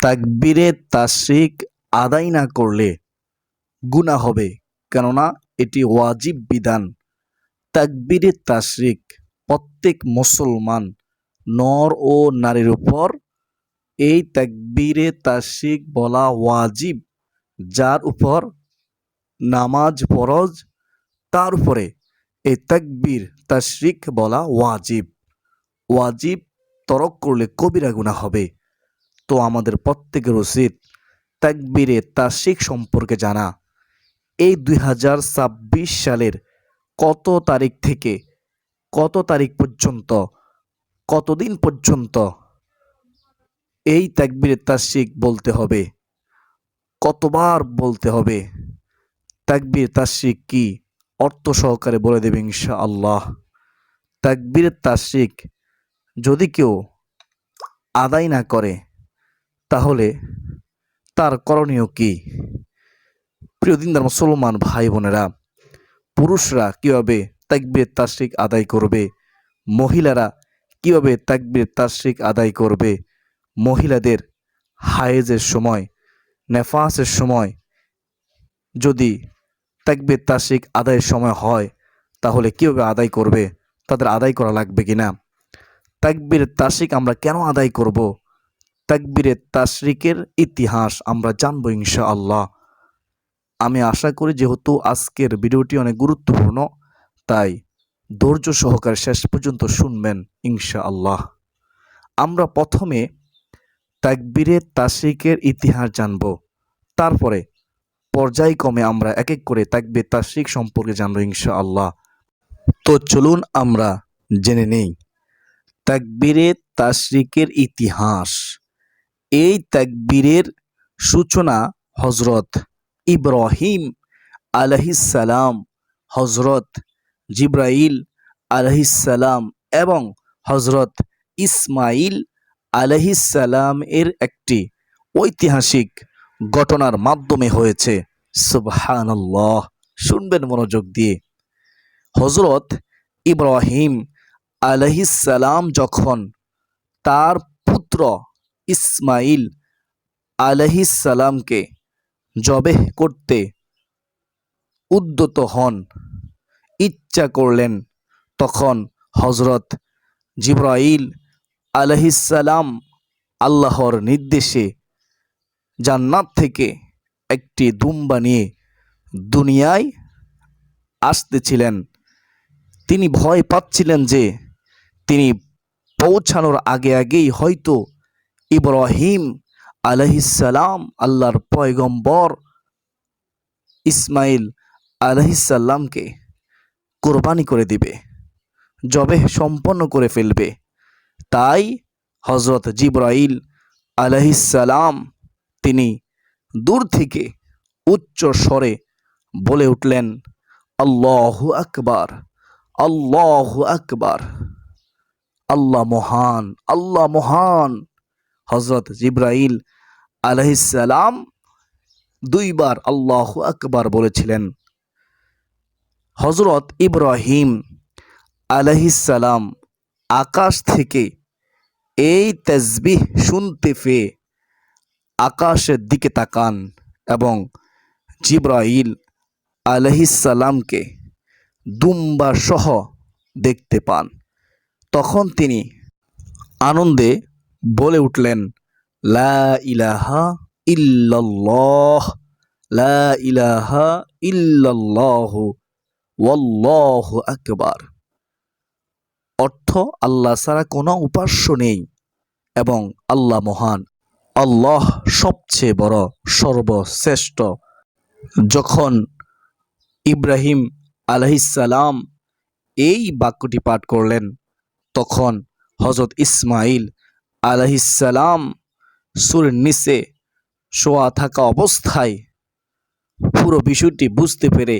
তাকবীরে তাশরিক আদায় না করলে গুনাহ হবে, কেননা এটি ওয়াজিব বিধান। তাকবীরে তাশরিক প্রত্যেক মুসলমান নর ও নারীর উপর এই তাকবীরে তাশরিক বলা ওয়াজিব। যার উপর নামাজ ফরজ তার উপরে এই তাকবীর তাশরিক বলা ওয়াজিব। ওয়াজিব তরক করলে কবিরা গুনাহ হবে। তো আমাদের প্রত্যেকের উচিত তাকবীরে তাশরিক সম্পর্কে জানা। এই 2026 সালের কত তারিখ থেকে কত তারিখ পর্যন্ত, কতদিন পর্যন্ত এই তাকবীরে তাশরিক বলতে হবে, কতবার বলতে হবে, তাকবীর তাশরিক কি অর্থ সহকারে বলে দেবে ইনশাআল্লাহ। তাকবীর তাশরিক যদি কেউ আদায় না করে তাহলে তার করণীয় কি? প্রিয় দিনদার মুসলমান ভাই বোনেরা, পুরুষরা কিভাবে তাকবীর তাশরিক আদায় করবে, মহিলারা কিভাবে তাকবীর তাশরিক আদায় করবে, মহিলাদের হায়েজের সময়, নেফাসের সময় যদি তাকবীর তাশরিক আদায়ের সময় হয় তাহলে কিভাবে আদায় করবে, তাদের আদায় করা লাগবে কিনা, তাকবীর তাশরিক আমরা কেন আদায় করব, তাকবীরে তাশরিকের ইতিহাস আমরা জানবো ইনশাআল্লাহ। আমি আশা করি যেহেতু আজকের ভিডিওটি অনেক গুরুত্বপূর্ণ, তাই ধৈর্য সহকারে শেষ পর্যন্ত শুনবেন ইনশাআল্লাহ। আমরা প্রথমে তাকবীরে তাশরিকের ইতিহাস জানব, তারপরে পর্যায়ক্রমে আমরা এক এক করে তাকবীর তাশরিক সম্পর্কে জানবো ইনশাআল্লাহ। তো চলুন আমরা জেনে নেই তাকবীরে তাশরিকের ইতিহাস। এই তাকবীরের সূচনা হযরত ইব্রাহিম আলাইহিসসালাম, হযরত জিবরাইল আলাইহিসসালাম এবং হযরত ইসমাইল আলাইহিসসালাম এর একটি ঐতিহাসিক ঘটনার মাধ্যমে হয়েছে। সুবহানাল্লাহ, শুনবেন মনোযোগ দিয়ে। হযরত ইব্রাহিম আলাইহিসসালাম যখন তার পুত্র ইসমাইল আলাইহিসসালামকে জবেহ করতে উদ্যত হন, ইচ্ছা করলেন, তখন হযরত জিবরাইল আলাইহিসসালাম আল্লাহর নির্দেশে জান্নাত থেকে একটি দুম্বা নিয়ে দুনিয়ায় আসতেছিলেন। তিনি ভয় পাচ্ছিলেন যে তিনি পৌঁছানোর আগে আগেই হয়তো ইব্রাহিম আলাইহিসসালাম আল্লাহর পয়গম্বর ইসমাইল আলাইহিসসালামকে কোরবানি করে দিবে, জবেহ সম্পন্ন করে ফেলবে। তাই হযরত জিবরাইল আলাইহিসসালাম তিনি দূর থেকে উচ্চ স্বরে বলে উঠলেন, আল্লাহু আকবার, আল্লাহু আকবার, আল্লাহ মহান, আল্লাহ মহান। হযরত জিবরাইল আলাইহিসসালাম দুইবার আল্লাহু আকবার বলেছিলেন। হযরত ইব্রাহিম আলাইহিসসালাম আকাশ থেকে এই তাসবিহ শুনতে পেয়ে আকাশের দিকে তাকান এবং জিবরাইল আলাইহিসসালামকে দুম্বা সহ দেখতে পান। তখন তিনি আনন্দে বলে উঠলেন, লা ইলাহা ইল্লাল্লাহ, লা ইলাহা ইল্লাল্লাহু ওয়াল্লাহু আকবার। অর্থ, আল্লাহ ছাড়া কোনো উপাস্য নেই এবং আল্লাহ মহান, আল্লাহ সবচেয়ে বড়, সর্বশ্রেষ্ঠ। যখন ইব্রাহিম আলাইহিসসালাম এই বাক্যটি পাঠ করলেন তখন হযরত ইসমাইল আলাইহিসসালাম সূরের নিচে শোয়া থাকা অবস্থায় পুরো বিষয়টি বুঝতে পেরে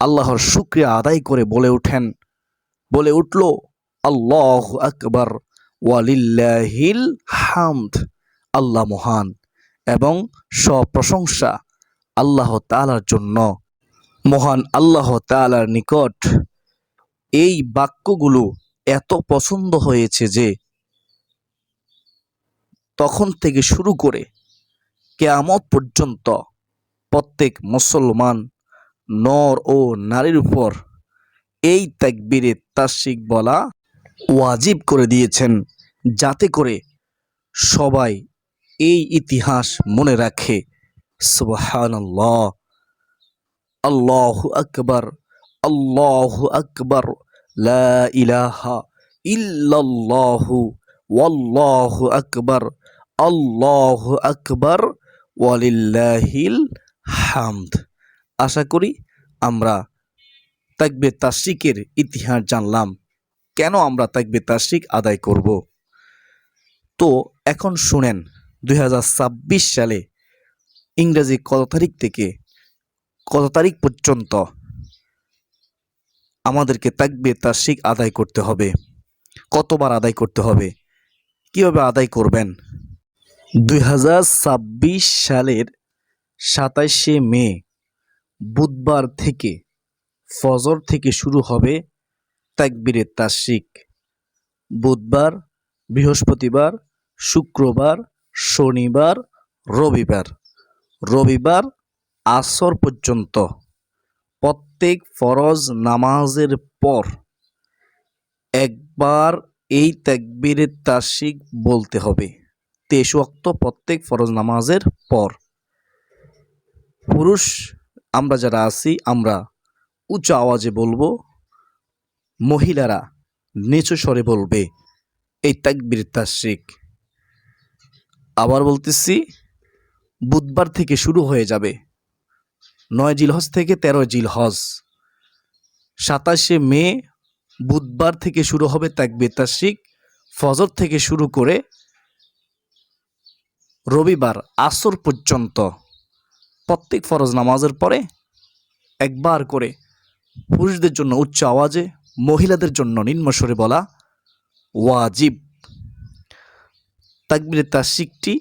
আল্লাহর শুকরিয়া আদায় করে বলে উঠল, আল্লাহু আকবার ওয়ালিল্লাহিল হামদ। আল্লাহ মহান এবং সব প্রশংসা আল্লাহ তাআলার জন্য। মহান আল্লাহ তাআলার নিকট এই বাক্যগুলো এত পছন্দ হয়েছে যে তখন থেকে শুরু করে কিয়ামত পর্যন্ত প্রত্যেক মুসলমান নর ও নারীর উপর এই তাকবীরে তাশরিক বলা ওয়াজিব করে দিয়েছেন, যাতে করে সবাই এই ইতিহাস মনে রাখে। সুবহানাল্লাহ, আল্লাহু আকবার, আল্লাহু আকবার, লা ইলাহা ইল্লাল্লাহু ওয়াল্লাহু আকবার, আল্লাহু আকবার, ওয়ালিল্লাহিল হামদ। আশা করি আমরা তাকবীর তাশরিকের ইতিহাস জানলাম, কেন আমরা তাকবীর তাশরিক আদায় করব। তো এখন শুনেন 2026 সালে ইংরেজি কত তারিখ থেকে কত তারিখ পর্যন্ত আমাদেরকে তাকবীর তাশরিক আদায় করতে হবে, কতবার আদায় করতে হবে, কিভাবে আদায় করবেন। 2026 সালের 27শে মে বুধবার থেকে ফজর থেকে শুরু হবে তাকবীরে তাশরিক। বুধবার, বৃহস্পতিবার, শুক্রবার, শনিবার, রবিবার আসর পর্যন্ত প্রত্যেক ফরজ নামাজের পর একবার এই তাকবীরে তাশরিক বলতে হবে। 23 ওয়াক্ত প্রত্যেক ফরজ নামাজের পর। পুরুষ আমরা যারা আছি আমরা উচ্চ আওয়াজে বলবো, মহিলারা নিচু স্বরে বলবে এই তাকবীর তাশরিক। আবার বলতেছি, বুধবার থেকে শুরু হয়ে যাবে, 9 জিলহজ থেকে 13 জিলহজ। 27শে মে বুধবার থেকে শুরু হবে তাকবীর তাশরিক, ফজর থেকে শুরু করে রবিবার আসর পর্যন্ত প্রত্যেক ফরজ নামাজের পরে একবার করে পুরুষদের জন্য উচ্চ আওয়াজে, মহিলাদের জন্য নিম্ন স্বরে বলা ওয়াজিব। তাকবীরে তাশরিকটি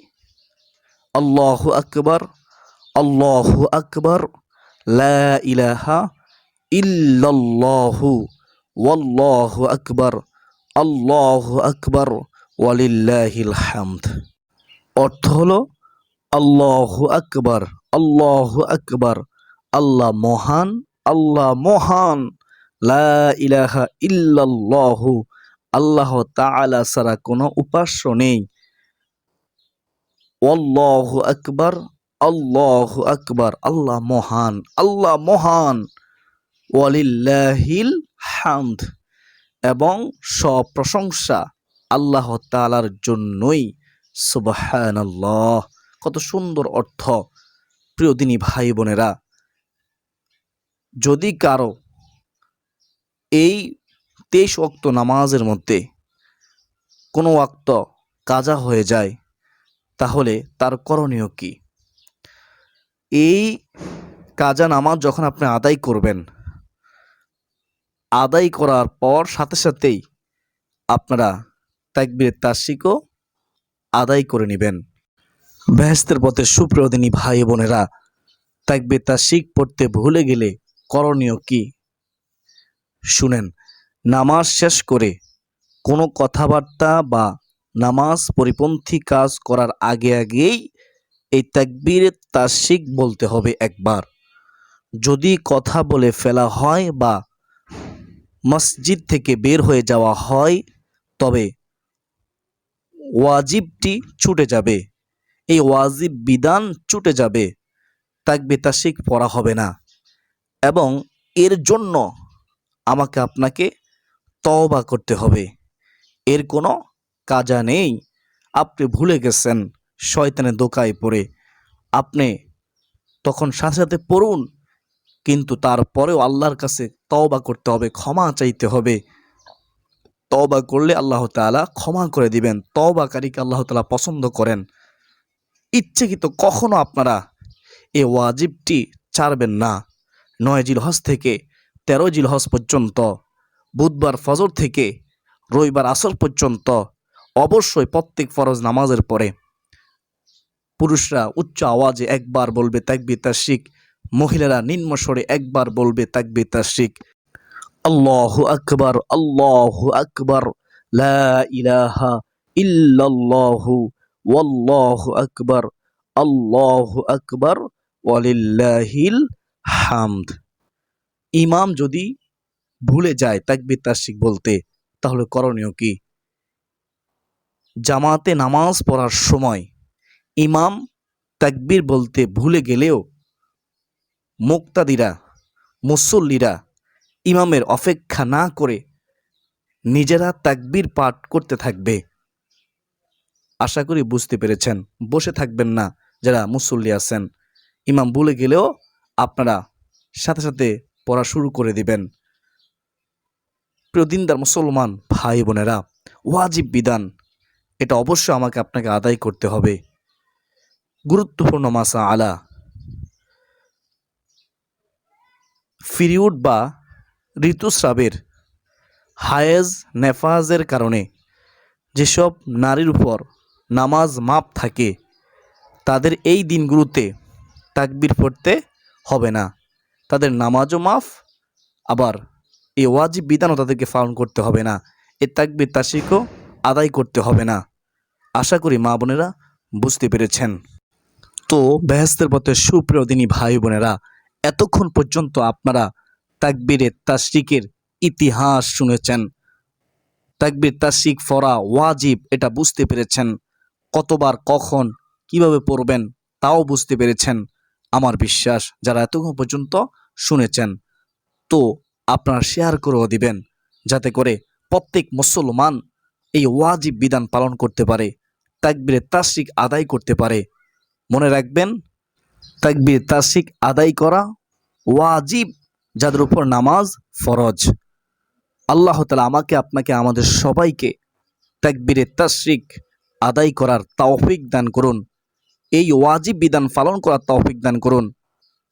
আল্লাহু আকবার, আল্লাহু আকবার, লা ইলাহা ইল্লাল্লাহু ওয়াল্লাহু আকবার, আল্লাহু আকবার, ওয়ালিল্লাহিল হামদ। অর্থ হলো আল্লাহু আকবার, আল্লাহু আকবার, আল্লাহ মহান, আল্লাহ মহান, লা ইলাহা ইল্লাল্লাহু, আল্লাহ তাআলা ছাড়া কোনো উপাস্য নেই, আল্লাহু আকবার, আল্লাহু আকবার, আল্লাহ মহান, আল্লাহ মহান, ওয়ালিল্লাহিল হামদ, এবং সব প্রশংসা আল্লাহ তাআলার জন্যই। সুবহানাল্লাহ, কত সুন্দর অর্থ। প্রিয় দিনী ভাই বোনেরা, যদি কারো এই 23 ওয়াক্ত নামাজের মধ্যে কোনো ওয়াক্ত কাজা হয়ে যায়, তাহলে তার করণীয় কি? এই কাজা নামাজ যখন আপনি আদায় করবেন, আদায় করার পর সাথে সাথেই আপনারা তাকবীর তাশরিকও আদায় করে নেবেন। বেহেশতের পথে সুপ্রিয় দিনী ভাই বোনেরা, তাকবীর তাশরিক পড়তে ভুলে গেলে করণীয় কি? শুনেন, নামাজ শেষ করে কোনো কথাবার্তা বা নামাজ পরিপন্থী কাজ করার আগেই এই তাকবীর তাশরিক বলতে হবে একবার। যদি কথা বলে ফেলা হয় বা মসজিদ থেকে বের হয়ে যাওয়া হয়, তবে ওয়াজিবটি ছুটে যাবে, এই ওয়াজিব বিধান ছুটে যাবে, তাকবীর তাশরিক পড়া হবে না। এবং এর জন্য আমাকে আপনাকে তওবা করতে হবে। এর কোনো কাজা নেই। আপনি ভুলে গেছেন, শয়তানের ধোঁকায় পড়ে আপনি তখন সাথে সাথে পড়ুন, কিন্তু তারপরেও আল্লাহর কাছে তওবা করতে হবে, ক্ষমা চাইতে হবে। তওবা করলে আল্লাহ তাআলা ক্ষমা করে দিবেন। তওবাকারীকে আল্লাহ তাআলা পছন্দ করেন। ইচ্ছাকৃত কখনো আপনারা এই ওয়াজিবটি ছাড়বেন না। 9 জিলহজ থেকে 13 জিলহজ পর্যন্ত, বুধবার ফজর থেকে রবিবার আসর পর্যন্ত অবশ্যই প্রত্যেক ফরজ নামাজের পরে পুরুষরা উচ্চ আওয়াজে একবার বলবে তাকবীর তাশরিক, মহিলারা নিম্ন স্বরে একবার বলবে তাকবীর তাশরিক। আল্লাহু আকবার, আল্লাহু আকবার, লা ইলাহা ইল্লাল্লাহু ওয়াল্লাহু আকবার, আল্লাহু আকবার ওয়ালিল্লাহিল হামদ। ইমাম যদি ভুলে যায় তাকবীর তাশরিক বলতে, তাহলে করণীয় কি? জামাতে নামাজ পড়ার সময় ইমাম তাকবীর বলতে ভুলে গেলেও মুক্তাদিরা, মুসল্লিরা ইমামের অপেক্ষা না করে নিজেরা তাকবীর পাঠ করতে থাকবে। আশা করি বুঝতে পেরেছেন। বসে থাকবেন না যারা মুসল্লি আছেন, ইমাম ভুলে গেলেও আপনারা সাথে সাথে পড়া শুরু করে দিবেন। প্রিয় দিনদার মুসলমান ভাই বোনেরা, ওয়াজিব বিধান, এটা অবশ্যই আমাকে আপনাকে আদায় করতে হবে। গুরুত্বপূর্ণ মাসা আলা, পিরিয়ড বা ঋতুস্রাবের, হায়েজ নেফাজের কারণে যেসব নারীর উপর নামাজ মাপ থাকে, তাদের এই দিনগুলোতে তাকবীর পড়তে হবে না। তাদের নামাজও মাফ, আবার এই ওয়াজিব বিধানও তাদেরকে পালন করতে হবে না। এই তাকবীর তাশরিকও আদায় করতে হবে না। আশা করি মা বোনেরা বুঝতে পেরেছেন। তো বেহেশতের পথে সুপ্রিয় দিনী ভাই বোনেরা, এতক্ষণ পর্যন্ত আপনারা তাকবীরে তাশরিকের ইতিহাস শুনেছেন। তাকবীর তাশরিক পড়া ওয়াজিব এটা বুঝতে পেরেছেন। কতবার, কখন, কিভাবে পড়বেন তাও বুঝতে পেরেছেন। আমার বিশ্বাস যারা এতক্ষণ পর্যন্ত শুনেছেন, তো আপনারা শেয়ার করেও দিবেন, যাতে করে প্রত্যেক মুসলমান এই ওয়াজিব বিধান পালন করতে পারে, তাকবীরে তাশরিক আদায় করতে পারে। মনে রাখবেন, তাকবীর তাশরিক আদায় করা ওয়াজিব, যাদের উপর নামাজ ফরজ। আল্লাহ তাআলা আমাকে, আপনাকে, আমাদের সবাইকে তাকবীরে তাশরিক আদায় করার তৌফিক দান করুন। এই ওয়াজিব বিধান পালন করার তৌফিক দান করুন।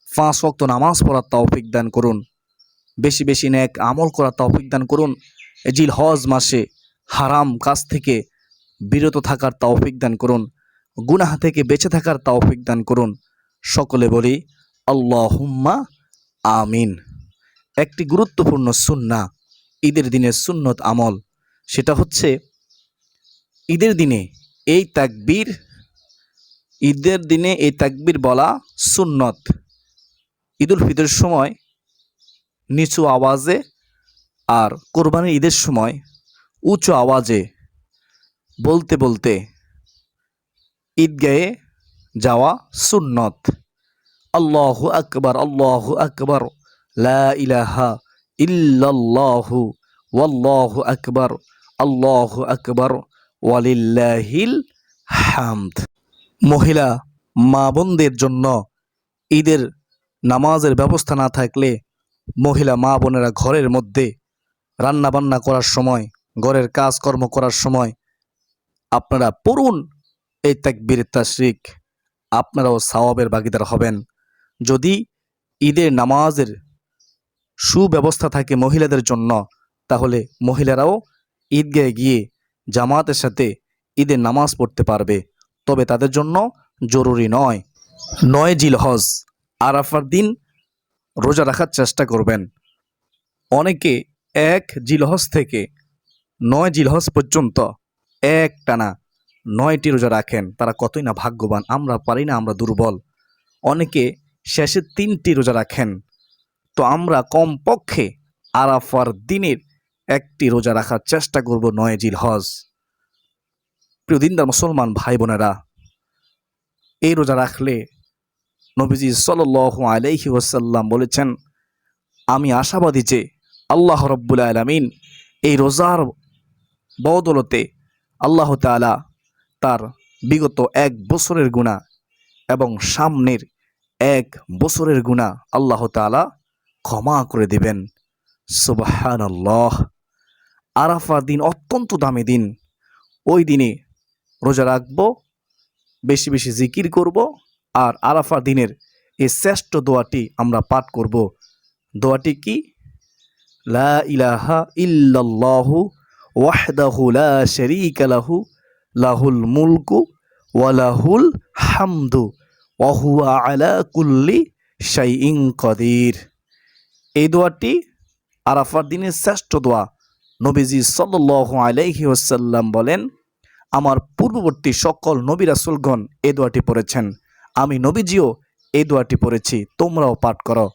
5 ওয়াক্ত নামাজ পড়ার তৌফিক দান করুন। বেশি বেশি নেক আমল করার তৌফিক দান করুন। জিলহজ মাসে হারাম কাজ থেকে বিরত থাকার তৌফিক দান করুন। গুনাহ থেকে বেঁচে থাকার তৌফিক দান করুন। সকলে বলি আল্লাহুম্মা আমিন। একটি গুরুত্বপূর্ণ সুন্নাহ, ঈদের দিনের সুন্নত আমল, সেটা হচ্ছে ঈদের দিনে এই তাকবীর বলা সুন্নত। ঈদুল ফিতরের সময় নিচু আওয়াজে, আর কোরবানির ঈদের সময় উঁচু আওয়াজে বলতে বলতে ঈদগাহে যাওয়া সুন্নত। আল্লাহু আকবার, আল্লাহু আকবার, লা ইলাহা ইল্লাল্লাহু ওয়াল্লাহু আকবার, আল্লাহু আকবার, ওয়ালিল্লাহিল হামদ। মহিলা মা বোনদের জন্য ঈদের নামাজের ব্যবস্থা না থাকলে মহিলা মা বোনেরা ঘরের মধ্যে রান্না বান্না করার সময়, ঘরের কাজকর্ম করার সময় আপনারা পড়ুন এই তাকবীর তাশরিক, আপনারাও সওয়াবের ভাগীদার হবেন। যদি ঈদের নামাজের সুব্যবস্থা থাকে মহিলাদের জন্য, তাহলে মহিলারাও ঈদগাহে গিয়ে জামাতের সাথে ঈদের নামাজ পড়তে পারবে। তবে তাদের জন্য জরুরি নয়। 9 জিলহজ আরাফার দিন রোজা রাখার চেষ্টা করবেন। অনেকে 1 জিলহজ থেকে 9 জিলহজ পর্যন্ত একটানা 9টি রোজা রাখেন। তারা কতই না ভাগ্যবান। আমরা পারি না, আমরা দুর্বল। অনেকে শেষে 3টি রোজা রাখেন। তো আমরা কমপক্ষে আরাফার দিনের 1টি রোজা রাখার চেষ্টা করব 9 জিলহজ। প্রিয় দিনদার মুসলমান ভাই বোনেরা, এই রোজা রাখলে নবীজি সাল্লাল্লাহু আলাইহি ওয়াসাল্লাম বলেছেন, আমি আশাবাদী যে আল্লাহ রাব্বুল আলামিন এই রোজার বদৌলতে আল্লাহ তাআলা তার বিগত 1 বছরের গুনাহ এবং সামনের 1 বছরের গুনাহ আল্লাহ তাআলা ক্ষমা করে দিবেন। সুবহানাল্লাহ। আরাফার দিন অত্যন্ত দামি দিন। ওই দিনে রোজা রাখবো, বেশি বেশি জিকির করব, আর আরাফা দিনের এই শ্রেষ্ঠ দোয়াটি আমরা পাঠ করব। দোয়াটি কি? লা ইলাহা ইল্লাল্লাহু ওয়াহদাহু লা শারীকা লাহু লাহুল মুলকু ওয়া লাহুল হামদু ওয়া হুয়া আলা কুল্লি শাইইন কাদির। এই দোয়াটি আরাফার দিনের শ্রেষ্ঠ দোয়া। নবীজি সাল্লাল্লাহু আলাইহি ওয়াসাল্লাম বলেন, আমার পূর্ববর্তী সকল নবী রাসূলগণ এই দোয়াটি পড়েছেন। আমি নবীজিও এই দোয়াটি পড়েছি, তোমরাও পাঠ করো।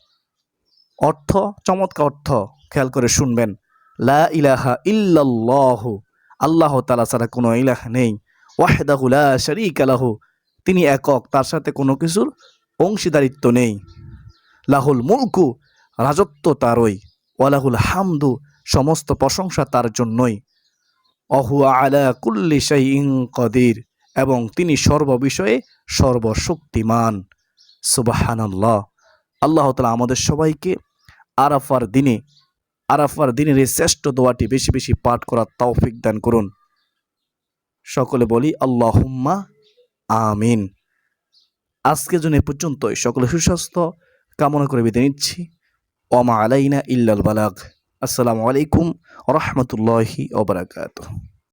অর্থ, চমৎকার অর্থ, খেয়াল করে শুনবেন। লা ইলাহা ইল্লাল্লাহু, আল্লাহ তাআলা ছাড়া কোনো ইলাহ নেই। ওয়াহদাহু লা শারীকা লাহু, তিনি একক, তার সাথে কোনো কিছুর অংশীদারিত্ব নেই। লাহুল মুলকু, রাজত্ব তারই। ওয়ালাহুল হামদু, সমস্ত প্রশংসা তার জন্যই। অহুয়া আলা কুল্লি শাইইন কদির, এবং তিনি সর্ববিষয়ে সর্বশক্তিমান। সুবহানাল্লাহ। আল্লাহ তাআলা আমাদের সবাইকে আরাফার দিনের এই শ্রেষ্ঠ দোয়াটি বেশি বেশি পাঠ করার তৌফিক দান করুন। সকলে বলি আল্লাহুম্মা আমিন। আজকের জন্য এ পর্যন্তই। সকলে সুস্বাস্থ্য কামনা করে বিদায় নিচ্ছি। ওমা আলাইনা ইল্লাল বালাগ। আসসালামু আলাইকুম ওয়া রাহমাতুল্লাহি ওয়া বারাকাতুহু।